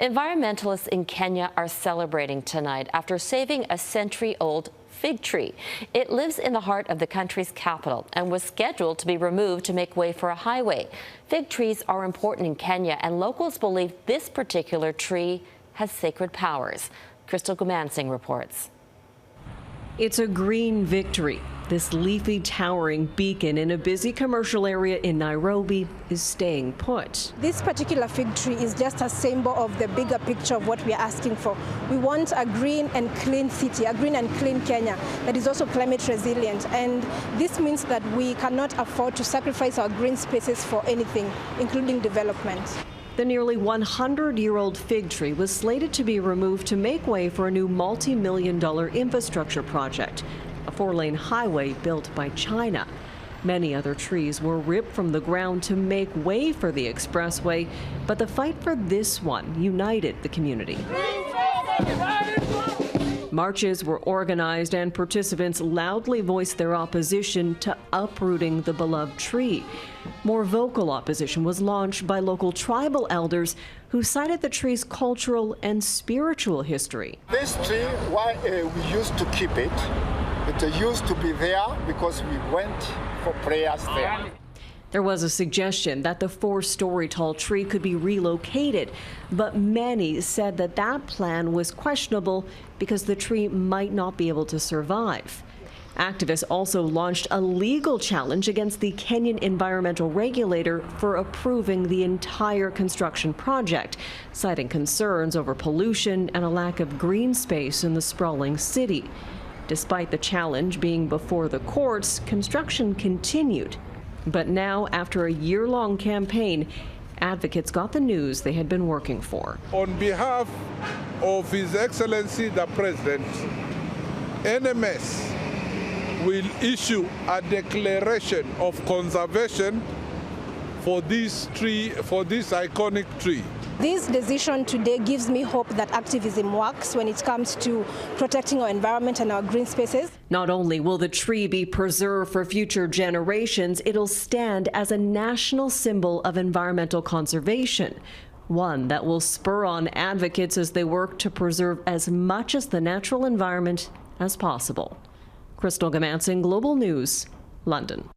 Environmentalists in Kenya are celebrating tonight after saving a century-old fig tree. It lives in the heart of the country's capital and was scheduled to be removed to make way for a highway. Fig trees are important in Kenya, and locals believe this particular tree has sacred powers. Crystal Goomansingh reports. It's a green victory. This leafy, towering beacon in a busy commercial area in Nairobi is staying put. This particular fig tree is just a symbol of the bigger picture of what we are asking for. We want a green and clean city, a green and clean Kenya that is also climate resilient. And this means that we cannot afford to sacrifice our green spaces for anything, including development. The nearly 100-year-old fig tree was slated to be removed to make way for a new multi-million-dollar infrastructure project, a 4-lane highway built by China. Many other trees were ripped from the ground to make way for the expressway, but the fight for this one united the community. Marches were organized and participants loudly voiced their opposition to uprooting the beloved tree. More vocal opposition was launched by local tribal elders who cited the tree's cultural and spiritual history. This tree, why we used to keep it, it used to be there because we went for prayers there. There was a suggestion that the 4-story tall tree could be relocated, but many said that that plan was questionable because the tree might not be able to survive. Activists also launched a legal challenge against the Kenyan environmental regulator for approving the entire construction project, citing concerns over pollution and a lack of green space in the sprawling city. Despite the challenge being before the courts, construction continued. But now, after a year-long campaign, advocates got the news they had been working for. On behalf of His Excellency the President, NMS will issue a declaration of conservation for this tree, for this iconic tree. This decision today gives me hope that activism works when it comes to protecting our environment and our green spaces. Not only will the tree be preserved for future generations, it'll stand as a national symbol of environmental conservation, one that will spur on advocates as they work to preserve as much of the natural environment as possible. Crystal Goomansingh, Global News, London.